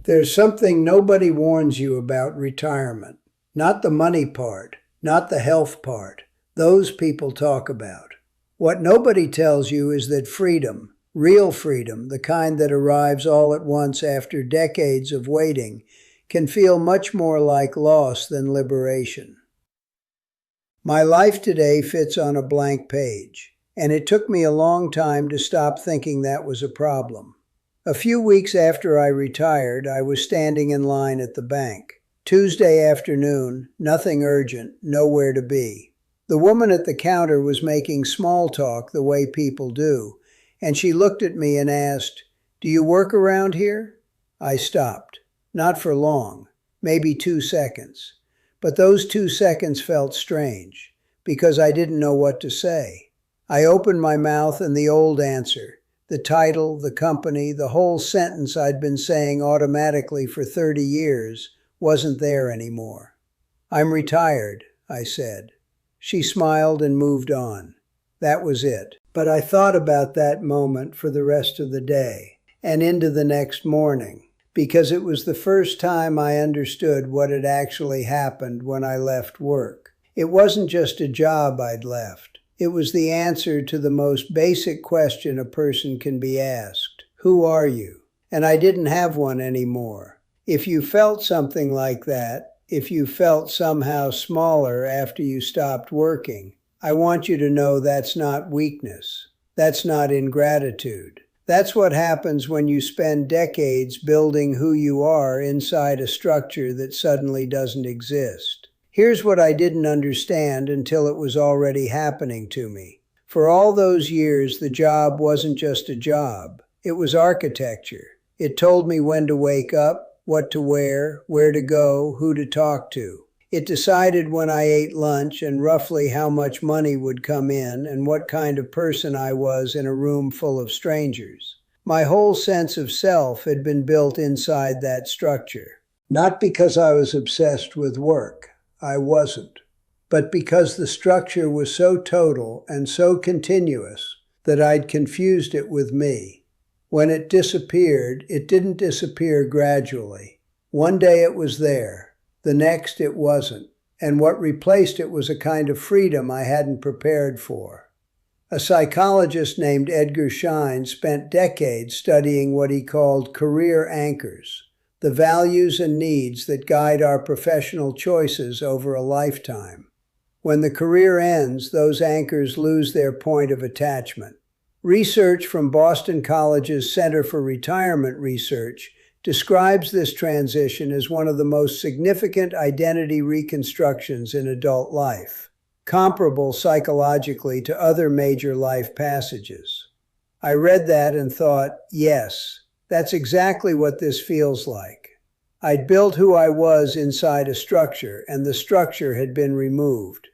There's something nobody warns you about retirement. Not the money part, not the health part. Those people talk about. What nobody tells you is that freedom, real freedom, the kind that arrives all at once after decades of waiting, can feel much more like loss than liberation. My life today fits on a blank page, and it took me a long time to stop thinking that was a problem. A few weeks after I retired, I was standing in line at the bank. Tuesday afternoon, nothing urgent, nowhere to be. The woman at the counter was making small talk the way people do, and she looked at me and asked, "Do you work around here?" I stopped. Not for long, maybe 2 seconds. But those 2 seconds felt strange, because I didn't know what to say. I opened my mouth and the old answer, the title, the company, the whole sentence I'd been saying automatically for 30 years, wasn't there anymore. "I'm retired," I said. She smiled and moved on. That was it. But I thought about that moment for the rest of the day and into the next morning, because it was the first time I understood what had actually happened when I left work. It wasn't just a job I'd left. It was the answer to the most basic question a person can be asked. Who are you? And I didn't have one anymore. If you felt something like that, if you felt somehow smaller after you stopped working, I want you to know that's not weakness. That's not ingratitude. That's what happens when you spend decades building who you are inside a structure that suddenly doesn't exist. Here's what I didn't understand until it was already happening to me. For all those years, the job wasn't just a job. It was architecture. It told me when to wake up, what to wear, where to go, who to talk to. It decided when I ate lunch and roughly how much money would come in and what kind of person I was in a room full of strangers. My whole sense of self had been built inside that structure. Not because I was obsessed with work. I wasn't. But because the structure was so total and so continuous that I'd confused it with me. When it disappeared, it didn't disappear gradually. One day it was there. The next it wasn't. And what replaced it was a kind of freedom I hadn't prepared for. A psychologist named Edgar Schein spent decades studying what he called career anchors, the values and needs that guide our professional choices over a lifetime. When the career ends, those anchors lose their point of attachment. Research from Boston College's Center for Retirement Research describes this transition as one of the most significant identity reconstructions in adult life, comparable psychologically to other major life passages. I read that and thought, yes, that's exactly what this feels like. I'd built who I was inside a structure, and the structure had been removed.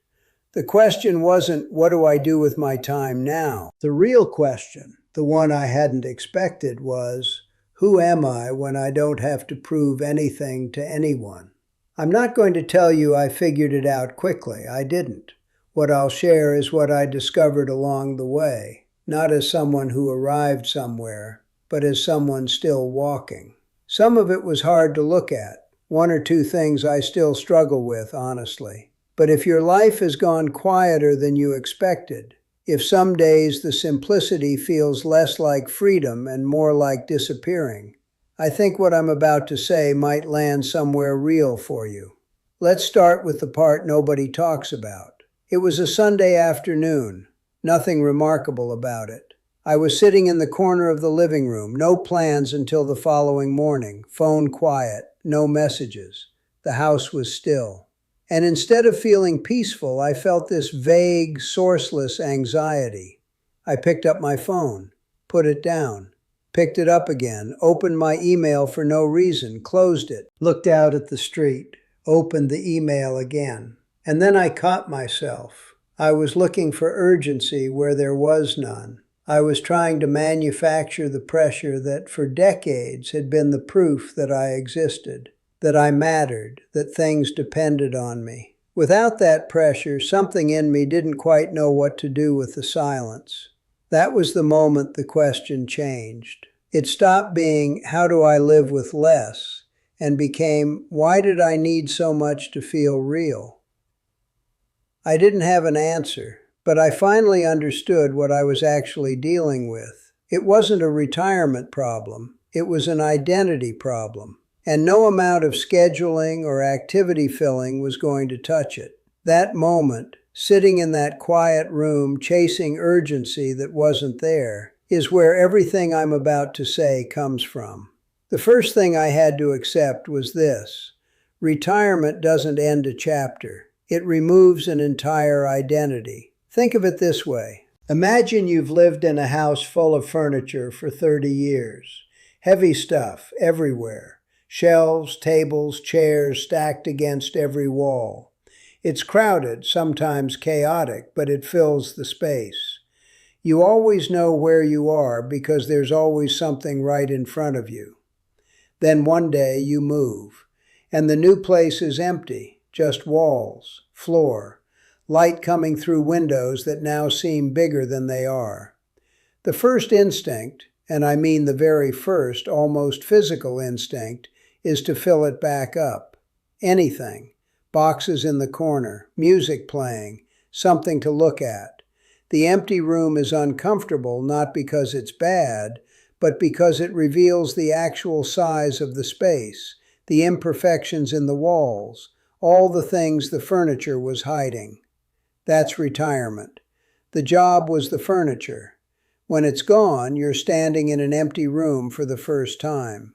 The question wasn't, what do I do with my time now? The real question, the one I hadn't expected, was, who am I when I don't have to prove anything to anyone? I'm not going to tell you I figured it out quickly. I didn't. What I'll share is what I discovered along the way, not as someone who arrived somewhere, but as someone still walking. Some of it was hard to look at. 1 or 2 things I still struggle with, honestly. But if your life has gone quieter than you expected, if some days the simplicity feels less like freedom and more like disappearing, I think what I'm about to say might land somewhere real for you. Let's start with the part nobody talks about. It was a Sunday afternoon. Nothing remarkable about it. I was sitting in the corner of the living room, no plans until the following morning, phone quiet, no messages. The house was still. And instead of feeling peaceful, I felt this vague, sourceless anxiety. I picked up my phone, put it down, picked it up again, opened my email for no reason, closed it, looked out at the street, opened the email again. And then I caught myself. I was looking for urgency where there was none. I was trying to manufacture the pressure that for decades had been the proof that I existed, that I mattered, that things depended on me. Without that pressure, something in me didn't quite know what to do with the silence. That was the moment the question changed. It stopped being, how do I live with less? and became, why did I need so much to feel real? I didn't have an answer, but I finally understood what I was actually dealing with. It wasn't a retirement problem, it was an identity problem, and no amount of scheduling or activity filling was going to touch it. That moment, sitting in that quiet room chasing urgency that wasn't there, is where everything I'm about to say comes from. The first thing I had to accept was this: retirement doesn't end a chapter. It removes an entire identity. Think of it this way. Imagine you've lived in a house full of furniture for 30 years. Heavy stuff everywhere. Shelves, tables, chairs stacked against every wall. It's crowded, sometimes chaotic, but it fills the space. You always know where you are because there's always something right in front of you. Then one day you move, and the new place is empty, just walls, floor, light coming through windows that now seem bigger than they are. The first instinct, and I mean the very first, almost physical instinct, is to fill it back up. Anything. Boxes in the corner, music playing, something to look at. The empty room is uncomfortable not because it's bad, but because it reveals the actual size of the space, the imperfections in the walls, all the things the furniture was hiding. That's retirement. The job was the furniture. When it's gone, you're standing in an empty room for the first time.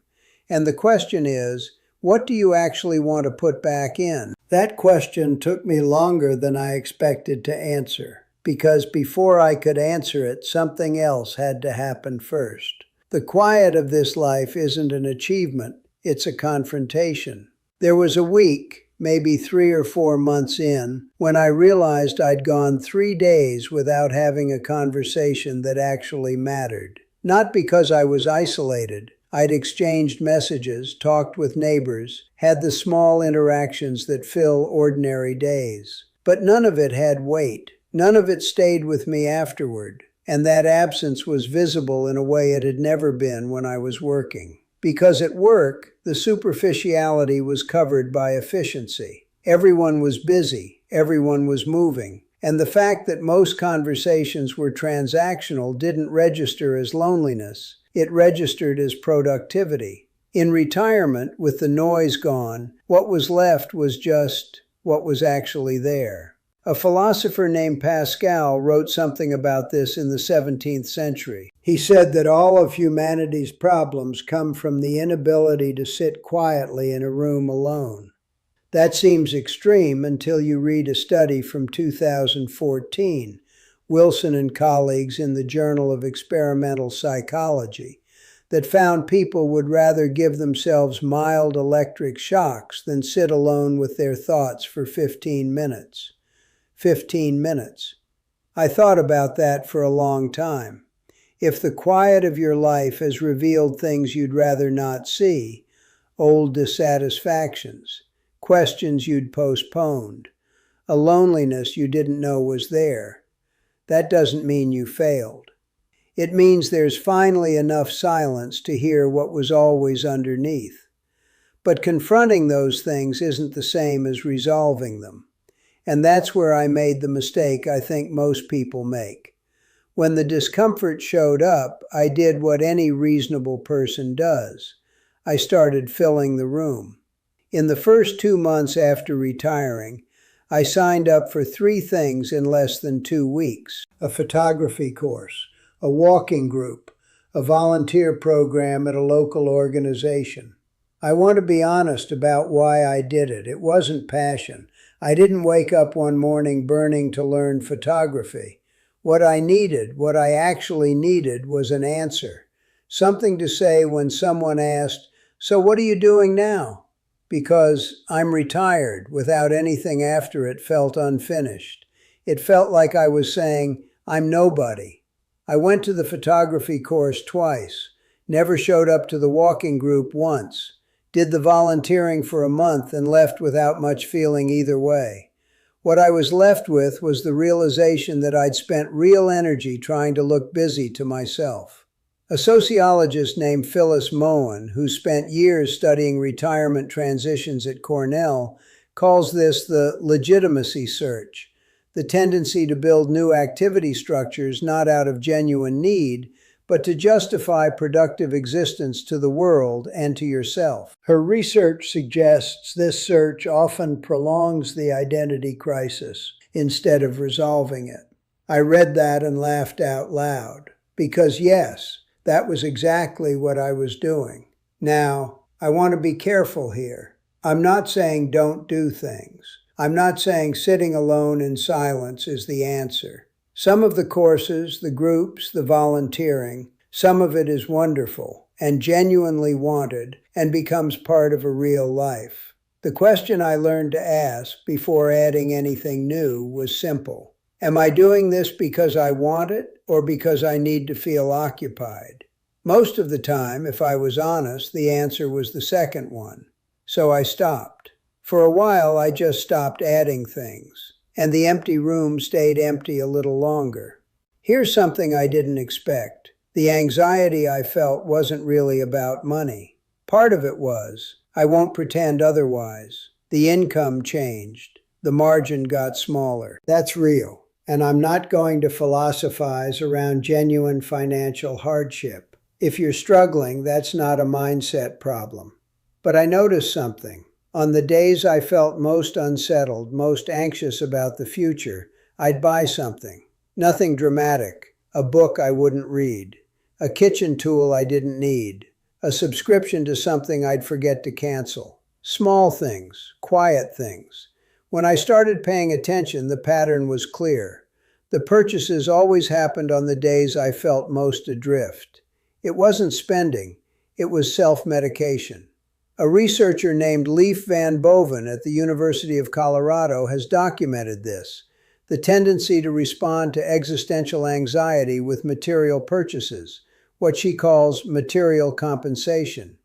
And the question is, what do you actually want to put back in? That question took me longer than I expected to answer, because before I could answer it, something else had to happen first. The quiet of this life isn't an achievement, it's a confrontation. There was a week, maybe 3 or 4 months in, when I realized I'd gone 3 days without having a conversation that actually mattered. Not because I was isolated. I'd exchanged messages, talked with neighbors, had the small interactions that fill ordinary days. But none of it had weight. None of it stayed with me afterward. And that absence was visible in a way it had never been when I was working. Because at work, the superficiality was covered by efficiency. Everyone was busy, everyone was moving, and the fact that most conversations were transactional didn't register as loneliness, it registered as productivity. In retirement, with the noise gone, what was left was just what was actually there. A philosopher named Pascal wrote something about this in the 17th century. He said that all of humanity's problems come from the inability to sit quietly in a room alone. That seems extreme until you read a study from 2014, Wilson and colleagues in the Journal of Experimental Psychology, that found people would rather give themselves mild electric shocks than sit alone with their thoughts for 15 minutes. 15 minutes. I thought about that for a long time. If the quiet of your life has revealed things you'd rather not see, old dissatisfactions, questions you'd postponed, a loneliness you didn't know was there, that doesn't mean you failed. It means there's finally enough silence to hear what was always underneath. But confronting those things isn't the same as resolving them. And that's where I made the mistake I think most people make. When the discomfort showed up, I did what any reasonable person does. I started filling the room. In the first 2 months after retiring, I signed up for 3 things in less than 2 weeks. A photography course, a walking group, a volunteer program at a local organization. I want to be honest about why I did it. It wasn't passion. I didn't wake up one morning burning to learn photography. What I actually needed, was an answer. Something to say when someone asked, "So what are you doing now?" Because I'm retired without anything after it felt unfinished. It felt like I was saying, I'm nobody. I went to the photography course twice, never showed up to the walking group once. Did the volunteering for a month and left without much feeling either way. What I was left with was the realization that I'd spent real energy trying to look busy to myself. A sociologist named Phyllis Moen, who spent years studying retirement transitions at Cornell, calls this the legitimacy search, the tendency to build new activity structures not out of genuine need, but to justify productive existence to the world and to yourself. Her research suggests this search often prolongs the identity crisis instead of resolving it. I read that and laughed out loud, because yes, that was exactly what I was doing. Now, I want to be careful here. I'm not saying don't do things. I'm not saying sitting alone in silence is the answer. Some of the courses, the groups, the volunteering, some of it is wonderful and genuinely wanted and becomes part of a real life. The question I learned to ask before adding anything new was simple. Am I doing this because I want it or because I need to feel occupied? Most of the time, if I was honest, the answer was the second one. So I stopped. For a while, I just stopped adding things, and the empty room stayed empty a little longer. Here's something I didn't expect. The anxiety I felt wasn't really about money. Part of it was. I won't pretend otherwise. The income changed. The margin got smaller. That's real. And I'm not going to philosophize around genuine financial hardship. If you're struggling, that's not a mindset problem. But I noticed something. On the days I felt most unsettled, most anxious about the future, I'd buy something. Nothing dramatic. A book I wouldn't read. A kitchen tool I didn't need. A subscription to something I'd forget to cancel. Small things, quiet things. When I started paying attention, the pattern was clear. The purchases always happened on the days I felt most adrift. It wasn't spending, it was self-medication. A researcher named Leif Van Boven at the University of Colorado has documented this, the tendency to respond to existential anxiety with material purchases, what she calls material compensation.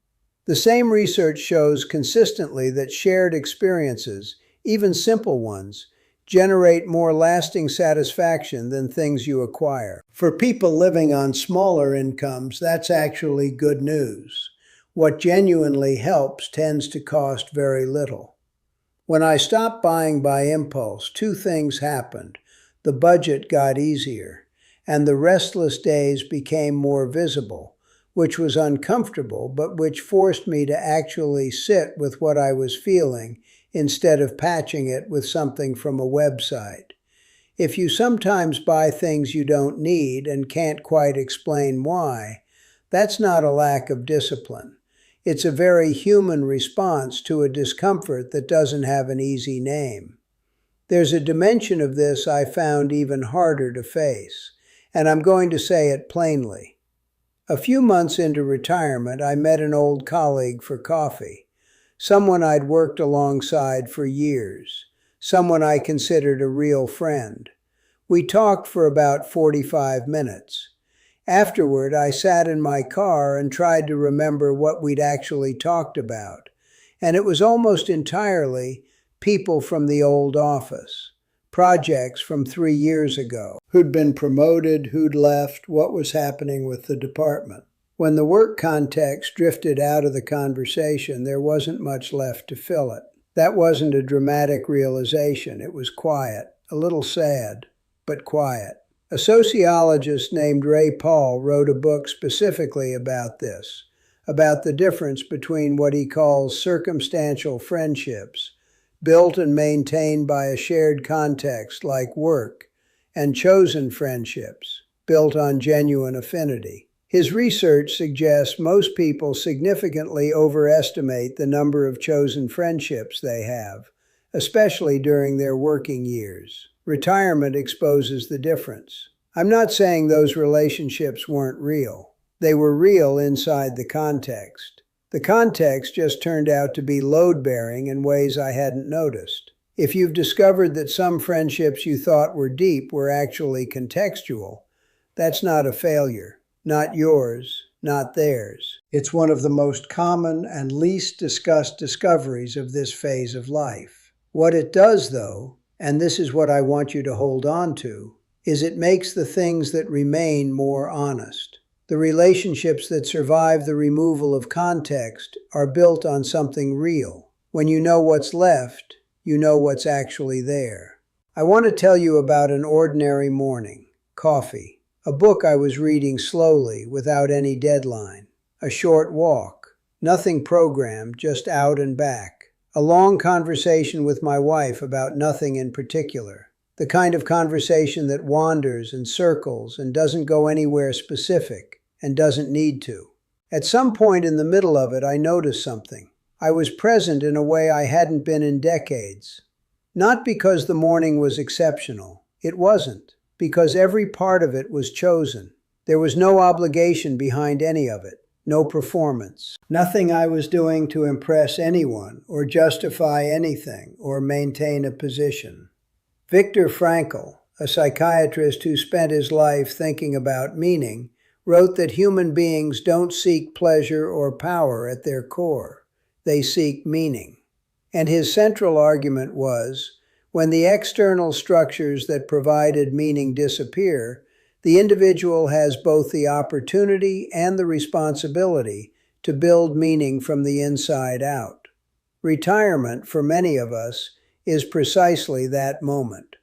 The same research shows consistently that shared experiences, even simple ones, generate more lasting satisfaction than things you acquire. For people living on smaller incomes, that's actually good news. What genuinely helps tends to cost very little. When I stopped buying by impulse, two things happened. The budget got easier, and the restless days became more visible, which was uncomfortable, but which forced me to actually sit with what I was feeling instead of patching it with something from a website. If you sometimes buy things you don't need and can't quite explain why, that's not a lack of discipline. It's a very human response to a discomfort that doesn't have an easy name. There's a dimension of this I found even harder to face, and I'm going to say it plainly. A few months into retirement, I met an old colleague for coffee, someone I'd worked alongside for years, someone I considered a real friend. We talked for about 45 minutes. Afterward, I sat in my car and tried to remember what we'd actually talked about, and it was almost entirely people from the old office, projects from 3 years ago, who'd been promoted, who'd left, what was happening with the department. When the work context drifted out of the conversation, there wasn't much left to fill it. That wasn't a dramatic realization. It was quiet, a little sad, but quiet. A sociologist named Ray Paul wrote a book specifically about this, about the difference between what he calls circumstantial friendships, built and maintained by a shared context like work, and chosen friendships, built on genuine affinity. His research suggests most people significantly overestimate the number of chosen friendships they have, especially during their working years. Retirement exposes the difference. I'm not saying those relationships weren't real. They were real inside the context. The context just turned out to be load-bearing in ways I hadn't noticed. If you've discovered that some friendships you thought were deep were actually contextual, that's not a failure. Not yours, not theirs. It's one of the most common and least discussed discoveries of this phase of life. What it does, though, and this is what I want you to hold on to, is it makes the things that remain more honest. The relationships that survive the removal of context are built on something real. When you know what's left, you know what's actually there. I want to tell you about an ordinary morning. Coffee. A book I was reading slowly, without any deadline. A short walk. Nothing programmed, just out and back. A long conversation with my wife about nothing in particular. The kind of conversation that wanders and circles and doesn't go anywhere specific and doesn't need to. At some point in the middle of it, I noticed something. I was present in a way I hadn't been in decades. Not because the morning was exceptional. It wasn't. Because every part of it was chosen. There was no obligation behind any of it. No performance. Nothing I was doing to impress anyone or justify anything or maintain a position. Viktor Frankl, a psychiatrist who spent his life thinking about meaning, wrote that human beings don't seek pleasure or power at their core. They seek meaning. And his central argument was, when the external structures that provided meaning disappear, the individual has both the opportunity and the responsibility to build meaning from the inside out. Retirement, for many of us, is precisely that moment.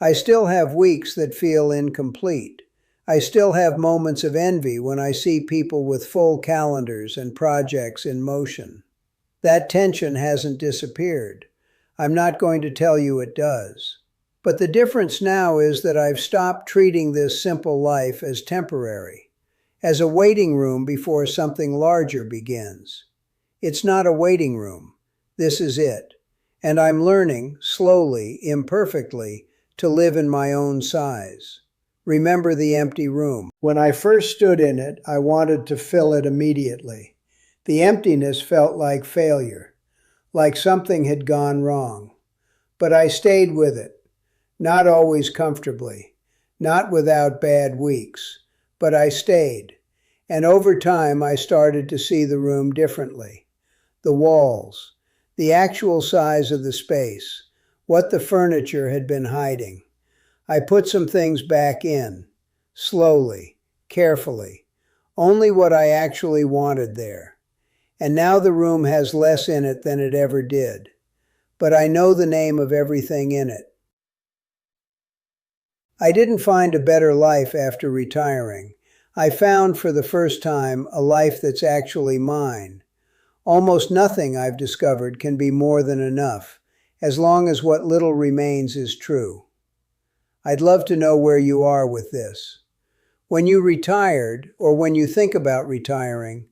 I still have weeks that feel incomplete. I still have moments of envy when I see people with full calendars and projects in motion. That tension hasn't disappeared. I'm not going to tell you it does. But the difference now is that I've stopped treating this simple life as temporary, as a waiting room before something larger begins. It's not a waiting room. This is it. And I'm learning, slowly, imperfectly, to live in my own size. Remember the empty room. When I first stood in it, I wanted to fill it immediately. The emptiness felt like failure, like something had gone wrong. But I stayed with it. Not always comfortably, not without bad weeks, but I stayed. And over time, I started to see the room differently. The walls, the actual size of the space, what the furniture had been hiding. I put some things back in, slowly, carefully, only what I actually wanted there. And now the room has less in it than it ever did. But I know the name of everything in it. I didn't find a better life after retiring. I found for the first time a life that's actually mine. Almost nothing I've discovered can be more than enough, as long as what little remains is true. I'd love to know where you are with this. When you retired, or when you think about retiring,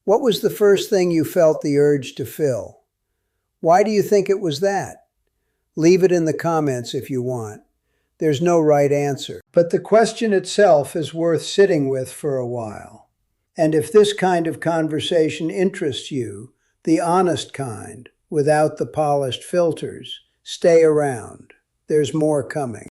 what was the first thing you felt the urge to fill? Why do you think it was that? Leave it in the comments if you want. There's no right answer. But the question itself is worth sitting with for a while. And if this kind of conversation interests you, the honest kind, without the polished filters, stay around. There's more coming.